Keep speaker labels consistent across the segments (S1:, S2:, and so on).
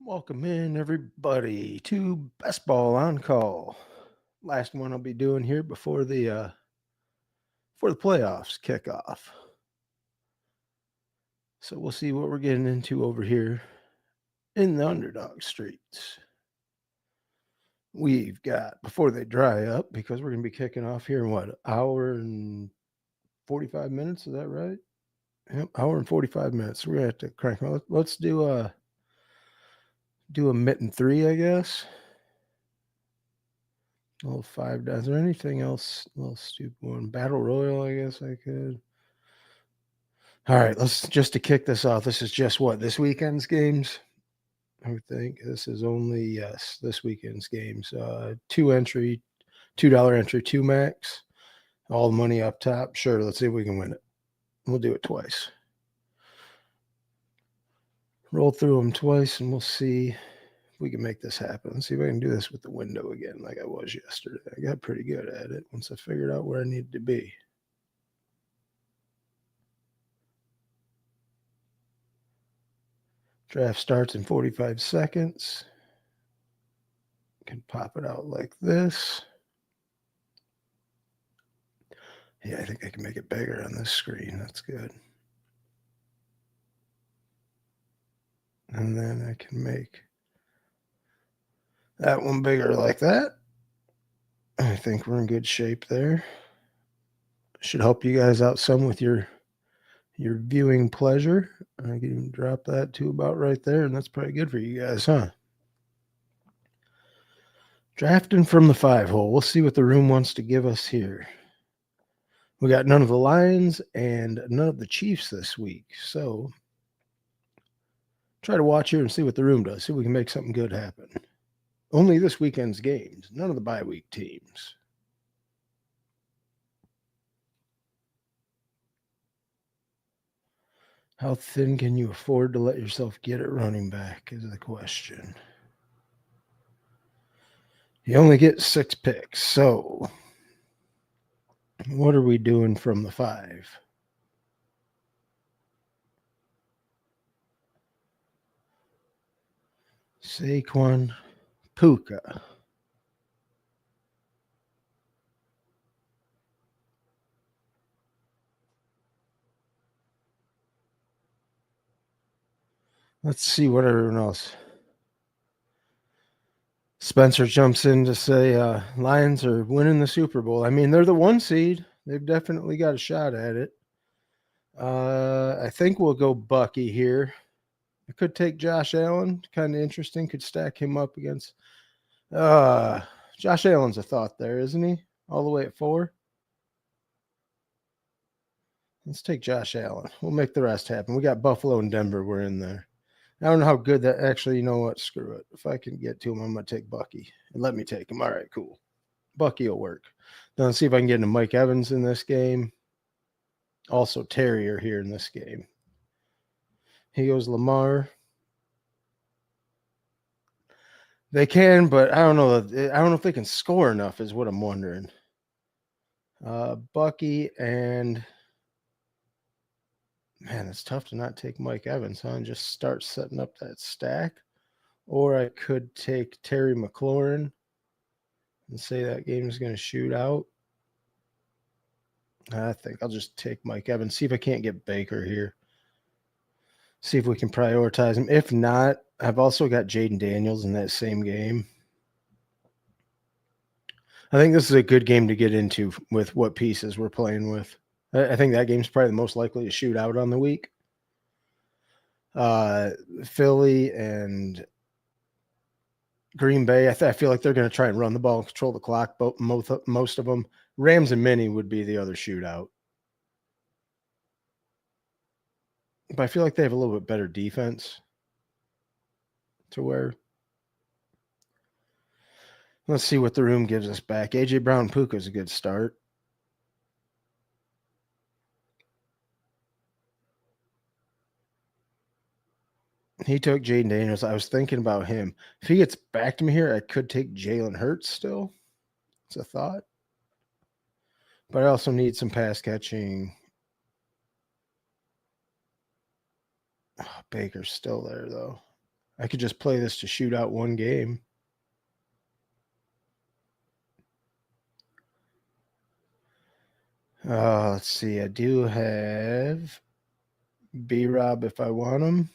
S1: Welcome in, everybody, to Best Ball on Call. Last one I'll be doing here before the playoffs kick off. So we'll see what we're getting into over here in the underdog streets. We've got before they dry up because we're going to be kicking off here in what, hour and 45 minutes? Is that right? Yep, hour and 45 minutes. We're gonna have to crank on. Let's do a mitten three, I guess. A little five. Is there anything else? A little stupid one. Battle Royal, I guess I could. All right, let's just to kick this off. This is just what this weekend's games. I would think this is only this weekend's games. Two entry, $2 entry, two max. All the money up top. Sure, let's see if we can win it. We'll do it twice. Roll through them twice, and we'll see if we can make this happen. Let's see if I can do this with the window again, like I was yesterday. I got pretty good at it once I figured out where I needed to be. Draft starts in 45 seconds. Can pop it out like this. Yeah, I think I can make it bigger on this screen. That's good. And then I can make that one bigger like that. I think we're in good shape there. Should help you guys out some with your viewing pleasure. I can drop that to about right there, and that's probably good for you guys, huh? Drafting from the 5-hole. We'll see what the room wants to give us here. We got none of the Lions and none of the Chiefs this week. So try to watch here and see what the room does. See if we can make something good happen. Only this weekend's games. None of the bye week teams. How thin can you afford to let yourself get at running back is the question. You only get 6 picks. So what are we doing from the 5? Saquon, Puka. Let's see what everyone else. Spencer jumps in to say Lions are winning the Super Bowl. I mean, they're the 1 seed. They've definitely got a shot at it. I think we'll go Bucky here. I could take Josh Allen. Kind of interesting. Could stack him up against. Josh Allen's a thought there, isn't he? All the way at 4. Let's take Josh Allen. We'll make the rest happen. We got Buffalo and Denver. We're in there. I don't know how good that actually, you know what? Screw it. If I can get to him, I'm going to take Bucky. And let me take him. All right, cool. Bucky will work. Then let's see if I can get into Mike Evans in this game. Also, Terrier here in this game. He goes Lamar. They can, but I don't know. I don't know if they can score enough is what I'm wondering. Bucky and man, it's tough to not take Mike Evans, huh? And just start setting up that stack. Or I could take Terry McLaurin and say that game is going to shoot out. I think I'll just take Mike Evans. See if I can't get Baker here. See if we can prioritize him. If not, I've also got Jaden Daniels in that same game. I think this is a good game to get into with what pieces we're playing with. I think that game's probably the most likely to shoot out on the week. Philly and Green Bay, I feel like they're going to try and run the ball and control the clock, but most of them. Rams and Minnie would be the other shootout. But I feel like they have a little bit better defense to where. Let's see what the room gives us back. A.J. Brown Puka is a good start. He took Jaden Daniels. I was thinking about him. If he gets back to me here, I could take Jalen Hurts still. It's a thought. But I also need some pass catching. Oh, Baker's still there, though. I could just play this to shoot out one game. Let's see. I do have B-Rob if I want him.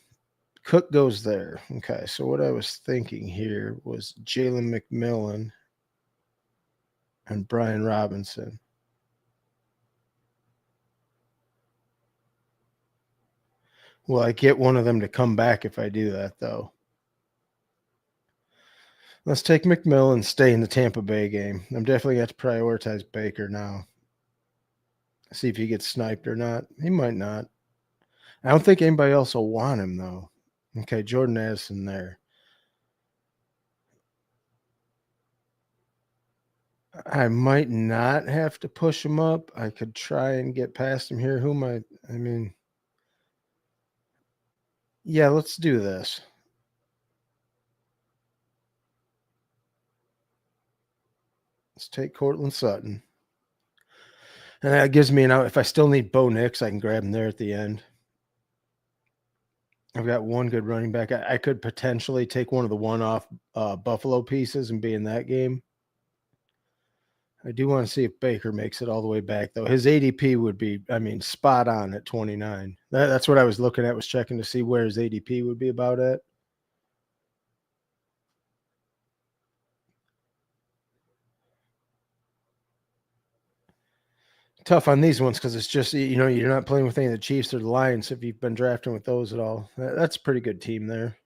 S1: Cook goes there. Okay, so what I was thinking here was Jalen McMillan and Brian Robinson. Will I get one of them to come back if I do that, though? Let's take McMillan and stay in the Tampa Bay game. I'm definitely going to prioritize Baker now. See if he gets sniped or not. He might not. I don't think anybody else will want him, though. Okay, Jordan Addison there. I might not have to push him up. I could try and get past him here. Who might? I mean, yeah, let's do this. Let's take Cortland Sutton. And that gives me an out. If I still need Bo Nix, I can grab him there at the end. I've got one good running back. I could potentially take one of the one-off Buffalo pieces and be in that game. I do want to see if Baker makes it all the way back, though. His ADP would be, I mean, spot on at 29. That's what I was looking at, was checking to see where his ADP would be about at. Tough on these ones because it's just, you're not playing with any of the Chiefs or the Lions if you've been drafting with those at all. That's a pretty good team there.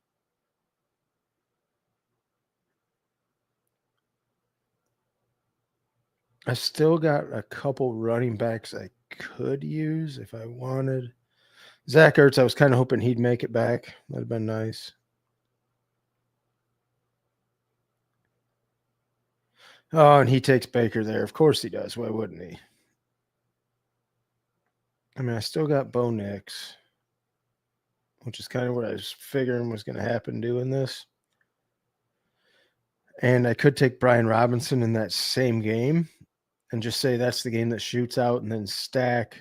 S1: I still got a couple running backs I could use if I wanted. Zach Ertz, I was kind of hoping he'd make it back. That'd have been nice. Oh, and he takes Baker there. Of course he does. Why wouldn't he? I mean, I still got Bo Nix, which is kind of what I was figuring was going to happen doing this. And I could take Brian Robinson in that same game and just say that's the game that shoots out and then stack.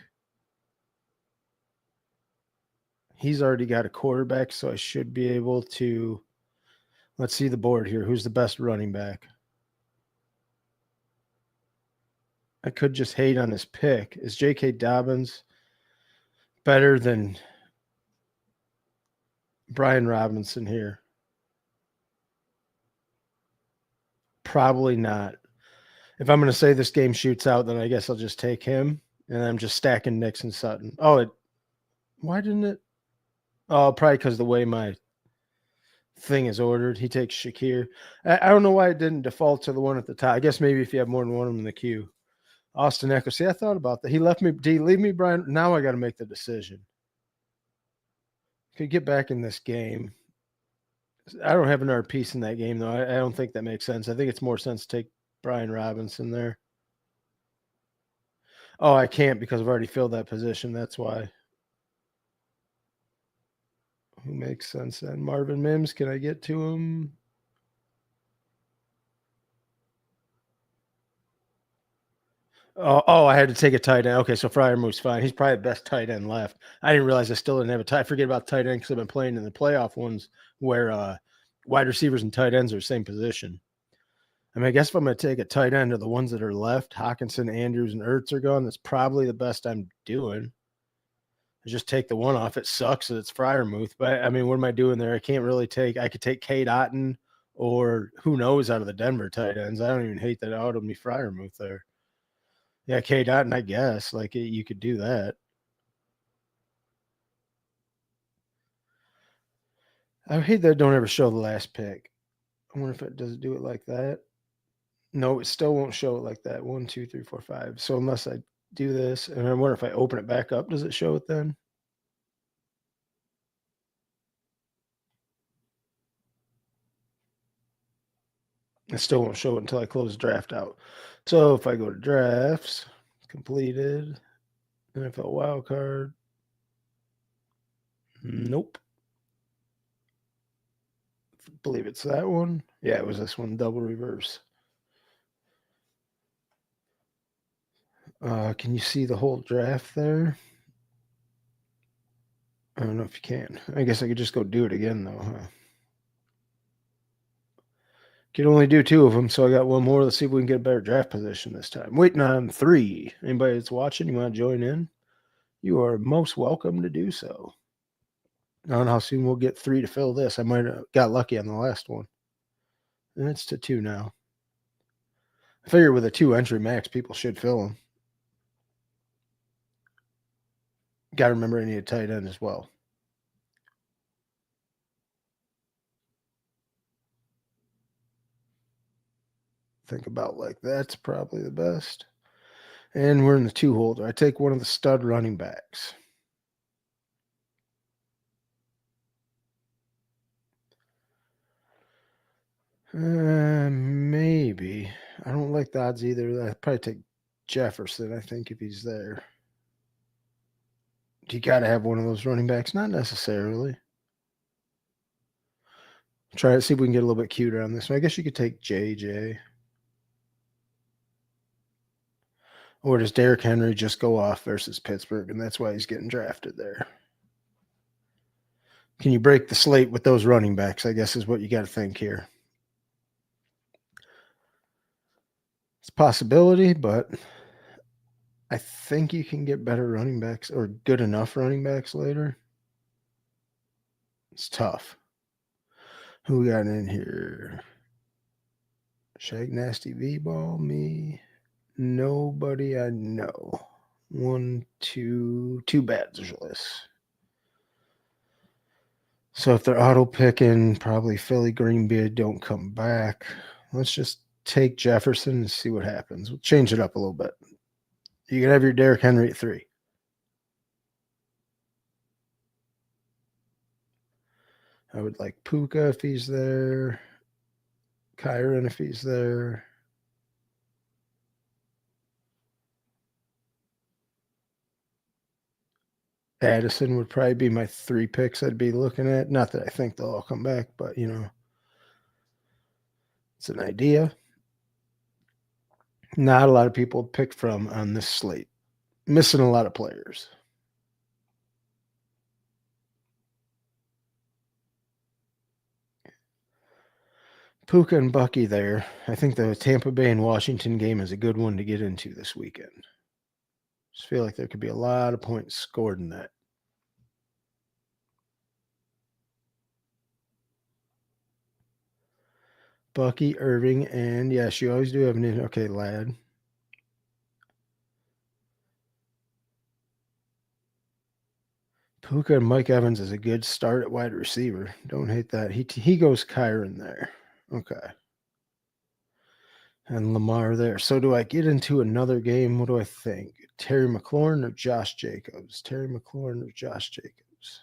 S1: He's already got a quarterback, so I should be able to. Let's see the board here. Who's the best running back? I could just hate on his pick. Is J.K. Dobbins better than Brian Robinson here? Probably not. If I'm going to say this game shoots out, then I guess I'll just take him, and I'm just stacking Nix and Sutton. Why didn't it? Oh, probably because the way my thing is ordered. He takes Shakir. I don't know why it didn't default to the one at the top. I guess maybe if you have more than one of them in the queue. Austin Echo. See, I thought about that. He left me. Did he leave me, Brian? Now I got to make the decision. Could get back in this game. I don't have another piece in that game, though. I don't think that makes sense. I think it's more sense to take Brian Robinson there. Oh, I can't because I've already filled that position. That's why. Who makes sense then? Marvin Mims. Can I get to him? Oh, I had to take a tight end. Okay, so Fryermuth's fine. He's probably the best tight end left. I didn't realize I still didn't have a tight. I forget about tight end because I've been playing in the playoff ones where wide receivers and tight ends are the same position. I mean, I guess if I'm going to take a tight end of the ones that are left, Hawkinson, Andrews, and Ertz are gone. That's probably the best I'm doing. I just take the one off. It sucks that it's Fryermuth, but I mean, what am I doing there? I can't really take. I could take Cade Otton or who knows out of the Denver tight ends. I don't even hate that out of me Fryermuth there. Yeah, Cade Otton, I guess. Like you could do that. I hate that it don't ever show the last pick. I wonder if it does do it like that. No, it still won't show it like that. 1, 2, 3, 4, 5. So unless I do this, and I wonder if I open it back up, does it show it then? It still won't show it until I close draft out. So if I go to drafts, completed, NFL wildcard, nope. I believe it's that one. Yeah, it was this one, double reverse. Can you see the whole draft there? I don't know if you can. I guess I could just go do it again, though, huh? Can only do 2 of them, so I got one more. Let's see if we can get a better draft position this time. Waiting on 3. Anybody that's watching, you want to join in? You are most welcome to do so. I don't know how soon we'll get 3 to fill this. I might have got lucky on the last one. And it's to 2 now. I figure with a 2 entry max, people should fill them. Got to remember I need a tight end as well. Think about like that's probably the best. And we're in the 2 holder. I take one of the stud running backs. Maybe. I don't like the odds either. I'd probably take Jefferson, I think, if he's there. Do you got to have one of those running backs? Not necessarily. Try to see if we can get a little bit cuter on this one. I guess you could take JJ. Or does Derrick Henry just go off versus Pittsburgh, and that's why he's getting drafted there? Can you break the slate with those running backs, I guess, is what you got to think here. It's a possibility, but I think you can get better running backs or good enough running backs later. It's tough. Who we got in here? Shag Nasty V-Ball, me. Nobody I know. 1, 2 badgerless. So if they're auto picking, probably Philly Greenbeard don't come back. Let's just take Jefferson and see what happens. We'll change it up a little bit. You can have your Derrick Henry at 3. I would like Puka if he's there. Kyron if he's there. Addison would probably be my 3 picks I'd be looking at. Not that I think they'll all come back, but, it's an idea. Not a lot of people to pick from on this slate. Missing a lot of players. Puka and Bucky there. I think the Tampa Bay and Washington game is a good one to get into this weekend. Just feel like there could be a lot of points scored in that. Bucky, Irving, and yes, you always do have an okay, Lad. Puka and Mike Evans is a good start at wide receiver. Don't hate that. He goes Kyron there. Okay. And Lamar there. So do I get into another game? What do I think? Terry McLaurin or Josh Jacobs? Terry McLaurin or Josh Jacobs?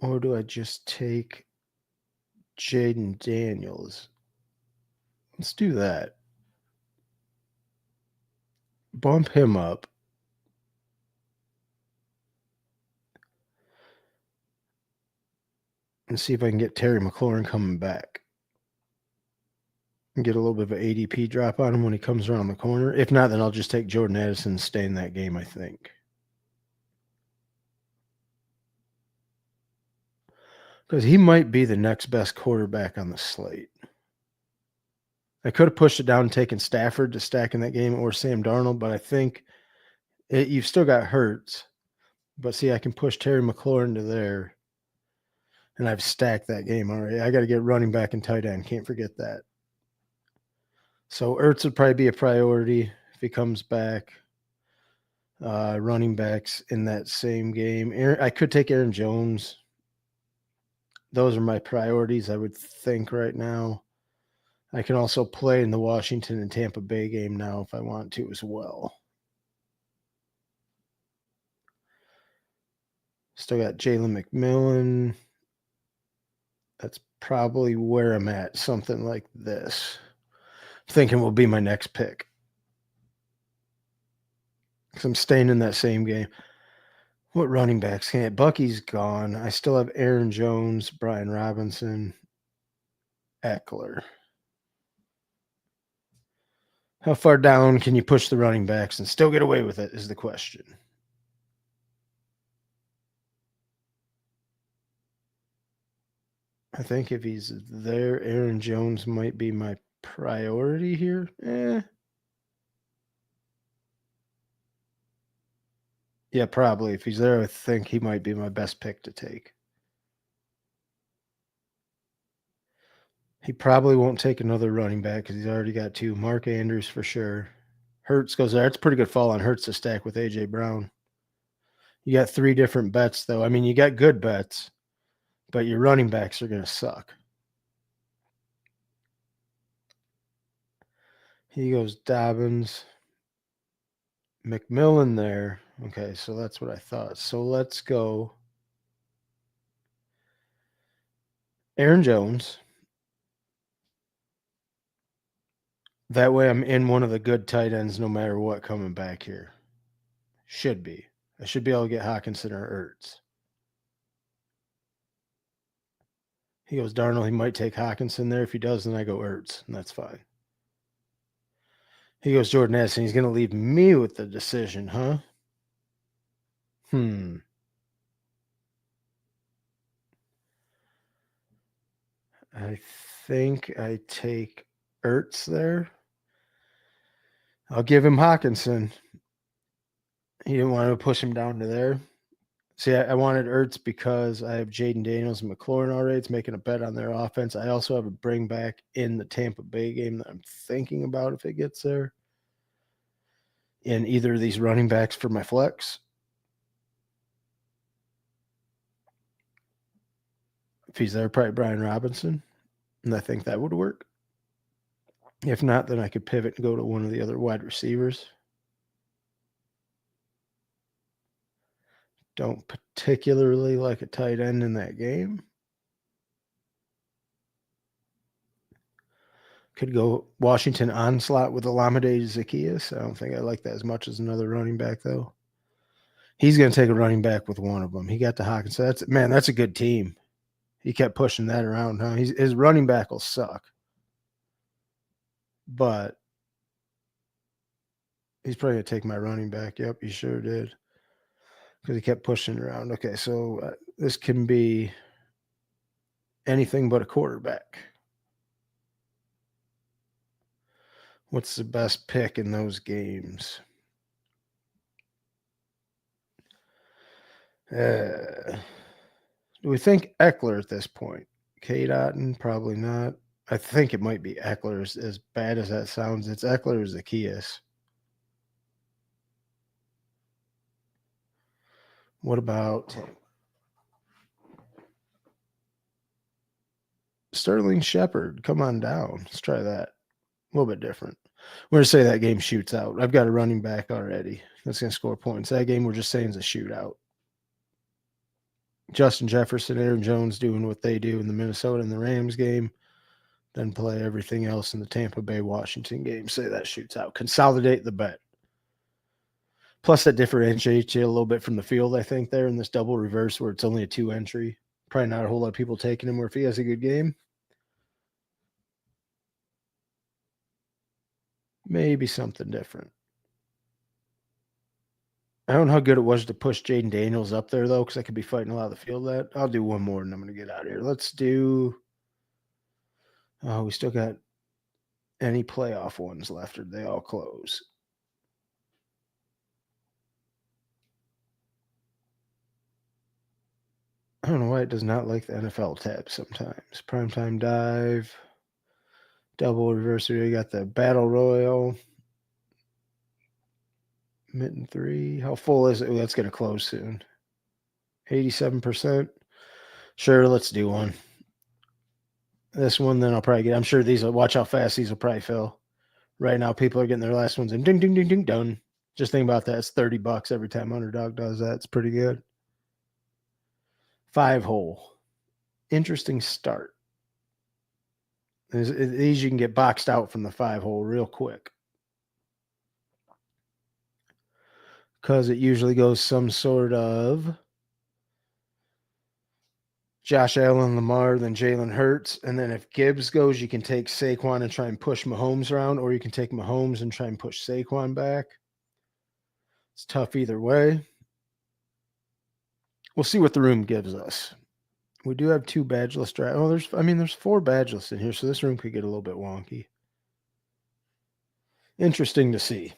S1: Or do I just take Jaden Daniels? Let's do that. Bump him up. And see if I can get Terry McLaurin coming back. And get a little bit of an ADP drop on him when he comes around the corner. If not, then I'll just take Jordan Addison and stay in that game, I think. Because he might be the next best quarterback on the slate. I could have pushed it down and taken Stafford to stack in that game or Sam Darnold, but I think you've still got Hurts. But see, I can push Terry McLaurin to there, and I've stacked that game already. I got to get running back and tight end. Can't forget that. So Ertz would probably be a priority if he comes back. Running backs in that same game. I could take Aaron Jones. Those are my priorities, I would think, right now. I can also play in the Washington and Tampa Bay game now if I want to as well. Still got Jalen McMillan. That's probably where I'm at, something like this. Thinking will be my next pick. Because I'm staying in that same game. What running backs can it? Bucky's gone. I still have Aaron Jones, Brian Robinson, Eckler. How far down can you push the running backs and still get away with it is the question. I think if he's there, Aaron Jones might be my priority here. Yeah, probably. If he's there, I think he might be my best pick to take. He probably won't take another running back because he's already got 2. Mark Andrews for sure. Hurts goes there. It's a pretty good fall on Hurts to stack with A.J. Brown. You got 3 different bets, though. I mean, you got good bets, but your running backs are going to suck. He goes Dobbins. McMillan there. Okay, so that's what I thought. So let's go Aaron Jones. That way I'm in one of the good tight ends no matter what coming back here. Should be. I should be able to get Hawkinson or Ertz. He goes Darnold. He might take Hawkinson there. If he does, then I go Ertz, and that's fine. He goes Jordan Addison. He's going to leave me with the decision, huh? I think I take Ertz there. I'll give him Hawkinson. He didn't want to push him down to there. See, I wanted Ertz because I have Jaden Daniels and McLaurin already. It's making a bet on their offense. I also have a bring back in the Tampa Bay game that I'm thinking about if it gets there. In either of these running backs for my flex. If he's there, probably Brian Robinson. And I think that would work. If not, then I could pivot and go to one of the other wide receivers. Don't particularly like a tight end in that game. Could go Washington onslaught with Olamide Zaccheaus. I don't think I like that as much as another running back, though. He's going to take a running back with one of them. He got the Hawkins. So that's a good team. He kept pushing that around, huh? His running back will suck. But he's probably going to take my running back. Yep, he sure did. Because he kept pushing around. Okay, so this can be anything but a quarterback. What's the best pick in those games? Do we think Eckler at this point? K-Dotton? Probably not. I think it might be Eckler. As bad as that sounds, it's Eckler or Zaccheaus. What about Sterling Shepard? Come on down. Let's try that. A little bit different. We're going to say that game shoots out. I've got a running back already that's going to score points. That game we're just saying is a shootout. Justin Jefferson, Aaron Jones doing what they do in the Minnesota and the Rams game. Then play everything else in the Tampa Bay Washington game. Say that shoots out. Consolidate the bet. Plus, that differentiates you a little bit from the field, I think, there in this double reverse where it's only a 2 entry. Probably not a whole lot of people taking him, where if he has a good game, maybe something different. I don't know how good it was to push Jaden Daniels up there, though, because I could be fighting a lot of the field. I'll do one more, and I'm going to get out of here. Let's do – oh, we still got any playoff ones left, or they all close? I don't know why it does not like the NFL tab sometimes. Primetime Dive, Double Reverse. You got the Battle Royal, Mitten 3. How full is it? Ooh, that's going to close soon. 87%. Sure, let's do one. This one, then I'll probably get. I'm sure these will. Watch how fast these will probably fill. Right now, people are getting their last ones in. Ding, ding, ding, ding, done. Just think about that. It's $30 every time Underdog does that. It's pretty good. 5-hole. Interesting start. These you can get boxed out from the 5-hole real quick. Because it usually goes some sort of Josh Allen, Lamar, then Jalen Hurts. And then if Gibbs goes, you can take Saquon and try and push Mahomes around, or you can take Mahomes and try and push Saquon back. It's tough either way. We'll see what the room gives us. We do have 2 badgeless drafts. Oh, there's 4 badgeless in here, so this room could get a little bit wonky. Interesting to see.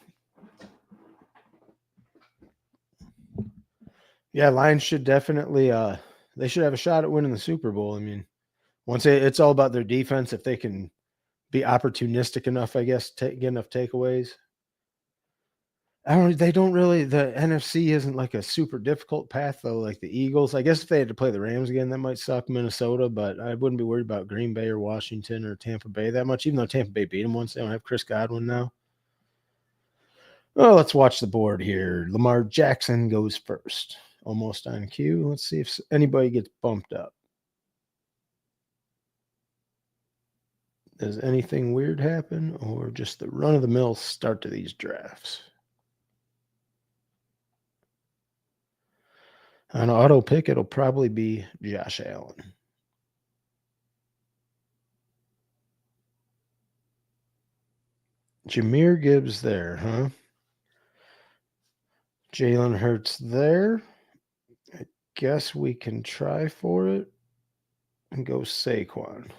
S1: Yeah, Lions should definitely they should have a shot at winning the Super Bowl. I mean, it's all about their defense. If they can be opportunistic enough, I guess, get enough takeaways. They don't really. The NFC isn't like a super difficult path though, like the Eagles. I guess if they had to play the Rams again, that might suck. Minnesota, but I wouldn't be worried about Green Bay or Washington or Tampa Bay that much. Even though Tampa Bay beat them once, they don't have Chris Godwin now. Oh, let's watch the board here. Lamar Jackson goes first, almost on cue. Let's see if anybody gets bumped up. Does anything weird happen, or just the run-of-the-mill start to these drafts? On auto pick, it'll probably be Josh Allen. Jahmyr Gibbs there, huh? Jalen Hurts there. I guess we can try for it and go Saquon.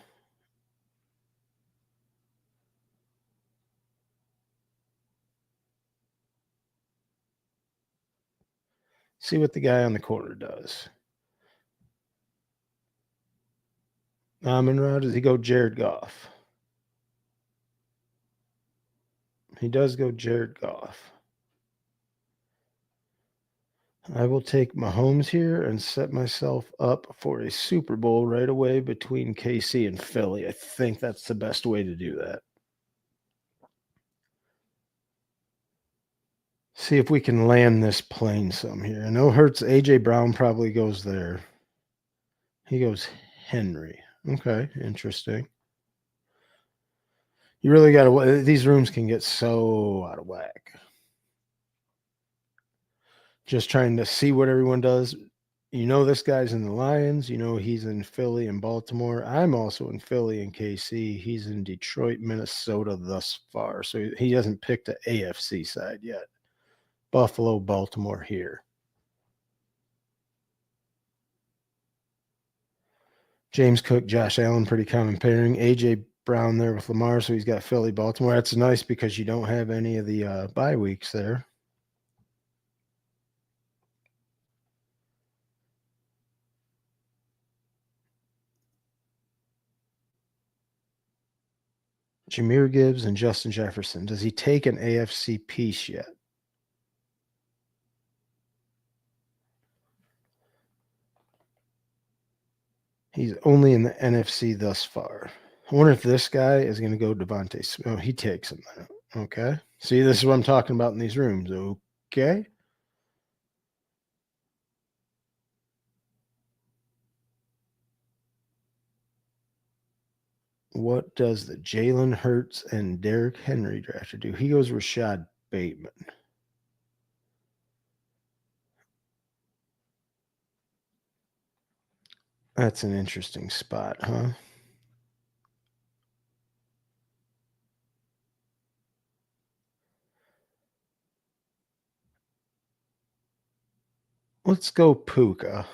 S1: See what the guy on the corner does. Amon-Ra, does he go Jared Goff? He does go Jared Goff. I will take Mahomes here and set myself up for a Super Bowl right away between KC and Philly. I think that's the best way to do that. See if we can land this plane some here. I know Hurts, A.J. Brown probably goes there. He goes Henry. Okay, interesting. You really got to. These rooms can get so out of whack. Just trying to see what everyone does. You know, this guy's in the Lions. You know, he's in Philly and Baltimore. I'm also in Philly and KC. He's in Detroit, Minnesota thus far. So he hasn't picked the AFC side yet. Buffalo, Baltimore here. James Cook, Josh Allen, pretty common pairing. A.J. Brown there with Lamar, so he's got Philly, Baltimore. That's nice because you don't have any of the bye weeks there. Jahmyr Gibbs and Justin Jefferson. Does he take an AFC piece yet? He's only in the NFC thus far. I wonder if this guy is going to go Devontae Smith. Oh, he takes him. Okay. See, this is what I'm talking about in these rooms. Okay. What does the Jalen Hurts and Derrick Henry drafter do? He goes Rashad Bateman. That's an interesting spot, huh? Let's go Puka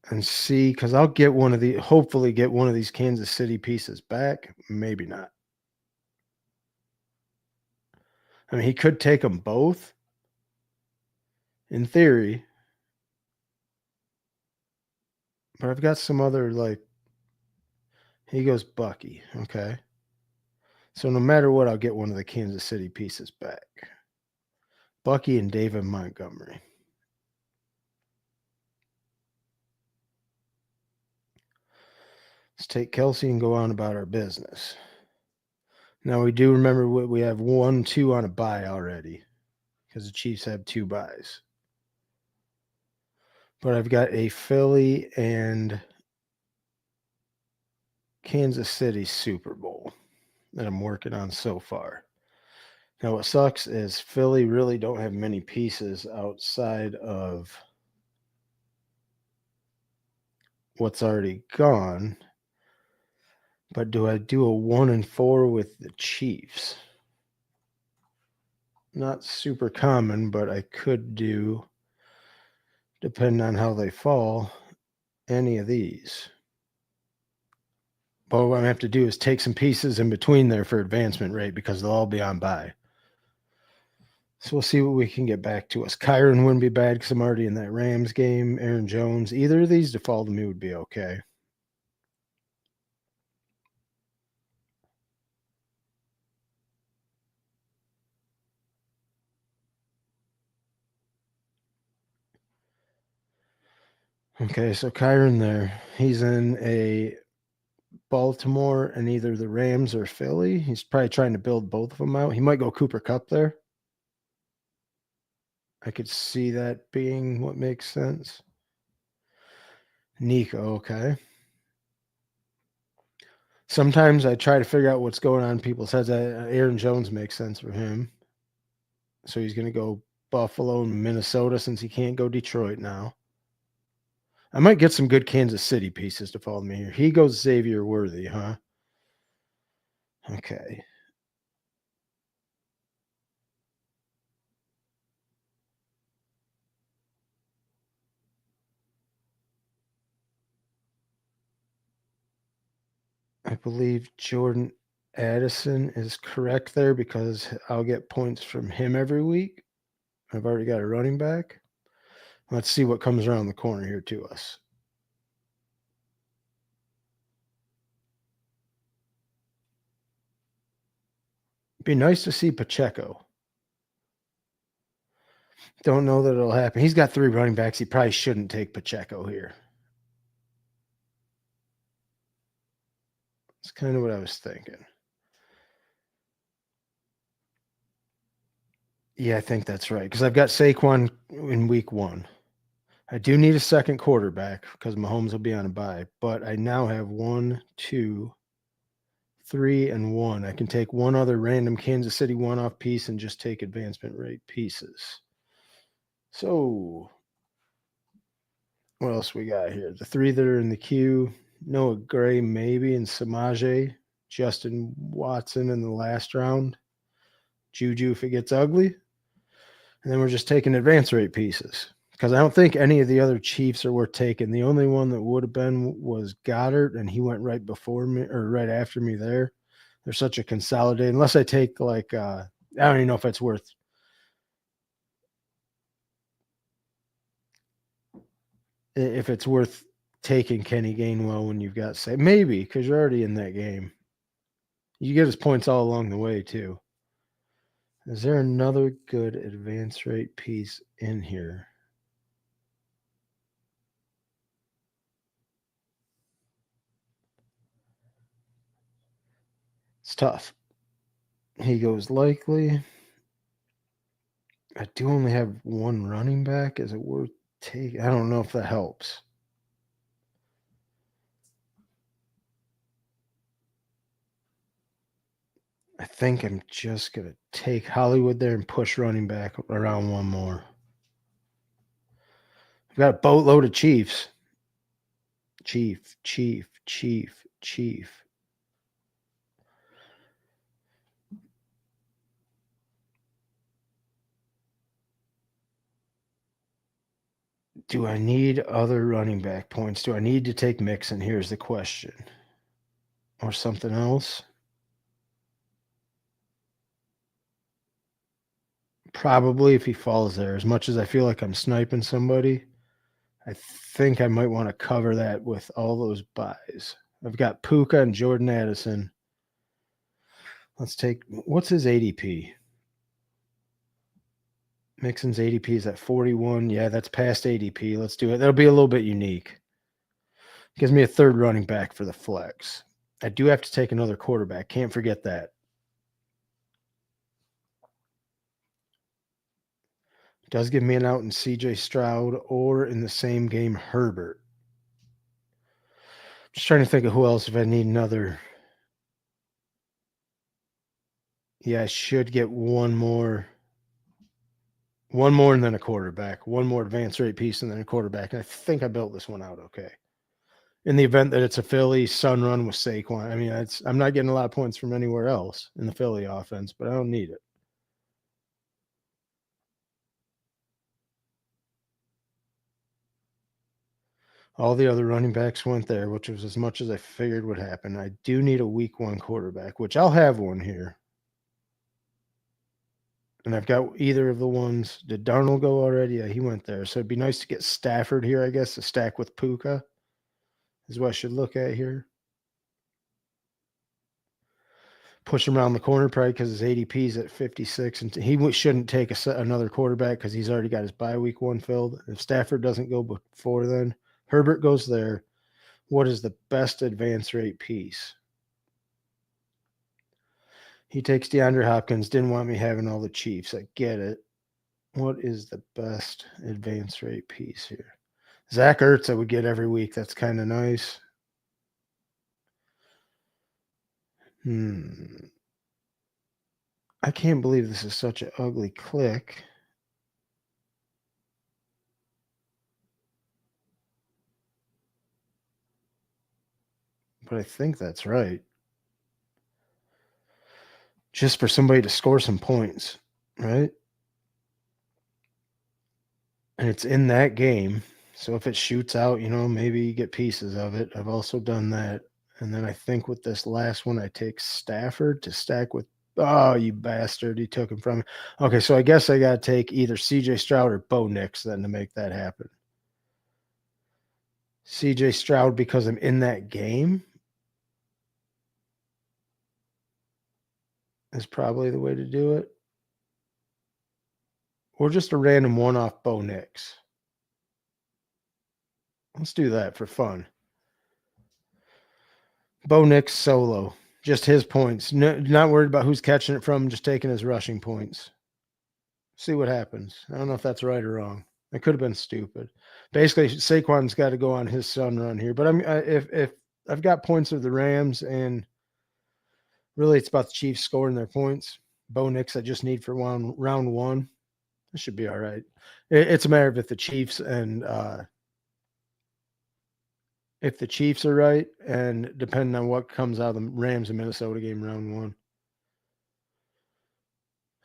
S1: and see, because I'll get hopefully get one of these Kansas City pieces back. Maybe not. I mean, he could take them both in theory, but I've got some other he goes Bucky. Okay. So no matter what, I'll get one of the Kansas City pieces back. Bucky and David Montgomery. Let's take Kelsey and go on about our business. Now we do remember we have 1-2 on a bye already because the Chiefs have 2 byes. But I've got a Philly and Kansas City Super Bowl that I'm working on so far. Now, what sucks is Philly really don't have many pieces outside of what's already gone. But do I do a 1-4 with the Chiefs? Not super common, but I could do, depending on how they fall, any of these. But what I'm gonna have to do is take some pieces in between there for advancement rate because they'll all be on bye. So we'll see what we can get back to us. Kyron wouldn't be bad because I'm already in that Rams game. Aaron Jones, either of these default to me would be okay. Okay, so Kyron there. He's in a Baltimore and either the Rams or Philly. He's probably trying to build both of them out. He might go Cooper Cup there. I could see that being what makes sense. Nico, okay. Sometimes I try to figure out what's going on in people's heads. Aaron Jones makes sense for him. So he's going to go Buffalo and Minnesota since he can't go Detroit now. I might get some good Kansas City pieces to follow me here. He goes Xavier Worthy, huh? Okay. I believe Jordan Addison is correct there because I'll get points from him every week. I've already got a running back. Let's see what comes around the corner here to us. Be nice to see Pacheco. Don't know that it'll happen. He's got 3 running backs. He probably shouldn't take Pacheco here. That's kind of what I was thinking. Yeah, I think that's right because I've got Saquon in week 1. I do need a second quarterback because Mahomes will be on a bye, but I now have 1, 2, 3, and 1. I can take one other random Kansas City one-off piece and just take advancement rate pieces. So, what else we got here? The 3 that are in the queue, Noah Gray maybe, and Samaje, Justin Watson in the last round, Juju if it gets ugly, and then we're just taking advance rate pieces because I don't think any of the other Chiefs are worth taking. The only one that would have been was Goddard, and he went right before me or right after me there. They're such a consolidated. Unless I take like I don't even know if it's worth. If it's worth taking Kenny Gainwell when you've got say maybe because you're already in that game. You get his points all along the way too. Is there another good advance rate piece in here? It's tough. He goes likely. I do only have one running back. Is it worth taking? I don't know if that helps. I think I'm just going to take Hollywood there and push running back around one more. I've got a boatload of Chiefs. Chief. Do I need other running back points? Do I need to take Mixon? Here's the question. Or something else? Probably if he falls there. As much as I feel like I'm sniping somebody, I think I might want to cover that with all those buys. I've got Puka and Jordan Addison. Let's take what's his ADP? Mixon's ADP is at 41. Yeah, that's past ADP. Let's do it. That'll be a little bit unique. Gives me a third running back for the flex. I do have to take another quarterback. Can't forget that. Does give me an out in CJ Stroud or in the same game Herbert. Just trying to think of who else if I need another. Yeah, I should get one more and then a quarterback. One more advanced rate piece and then a quarterback. And I think I built this one out okay. In the event that it's a Philly sun run with Saquon. I mean, I'm not getting a lot of points from anywhere else in the Philly offense, but I don't need it. All the other running backs went there, which was as much as I figured would happen. I do need a week 1 quarterback, which I'll have one here. And I've got either of the ones. Did Darnold go already? Yeah, he went there. So it'd be nice to get Stafford here, I guess, to stack with Puka is what I should look at here. Push him around the corner probably because his ADP is at 56. And he shouldn't take another quarterback because he's already got his bye week 1 filled. If Stafford doesn't go before then, Herbert goes there. What is the best advance rate piece? He takes DeAndre Hopkins. Didn't want me having all the Chiefs. I get it. What is the best advance rate piece here? Zach Ertz I would get every week. That's kind of nice. I can't believe this is such an ugly click. But I think that's right. Just for somebody to score some points, right? And it's in that game. So if it shoots out, maybe you get pieces of it. I've also done that. And then I think with this last one, I take Stafford to stack with. Oh, you bastard. He took him from me. Okay, so I guess I got to take either CJ Stroud or Bo Nix then to make that happen. CJ Stroud because I'm in that game is probably the way to do it. Or just a random one-off Bo Nix. Let's do that for fun. Bo Nix solo. Just his points. No, not worried about who's catching it from, just taking his rushing points. See what happens. I don't know if that's right or wrong. It could have been stupid. Basically, Saquon's got to go on his son run here. But if I've got points of the Rams, and really it's about the Chiefs scoring their points. Bo Nix I just need for round 1. It should be all right. It's a matter of if the Chiefs are right, and depending on what comes out of the Rams and Minnesota game round 1.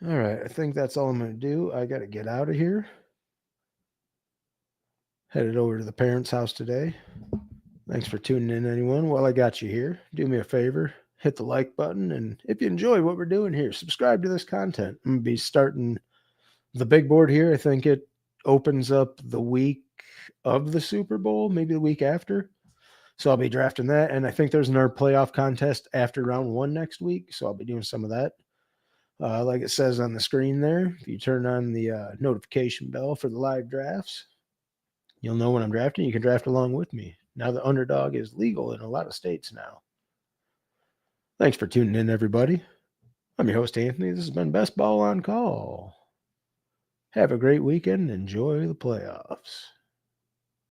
S1: All right, I think that's all I'm going to do. I got to get out of here. Headed over to the parents' house today. Thanks for tuning in, anyone. While I got you here, do me a favor, hit the like button, and if you enjoy what we're doing here, subscribe to this content. I'm going to be starting the big board here. I think it opens up the week of the Super Bowl, maybe the week after. So I'll be drafting that. And I think there's another playoff contest after round 1 next week. So I'll be doing some of that. Like it says on the screen there, if you turn on the notification bell for the live drafts, you'll know when I'm drafting. You can draft along with me. Now the underdog is legal in a lot of states now. Thanks for tuning in, everybody. I'm your host, Anthony. This has been Best Ball on Call. Have a great weekend and enjoy the playoffs.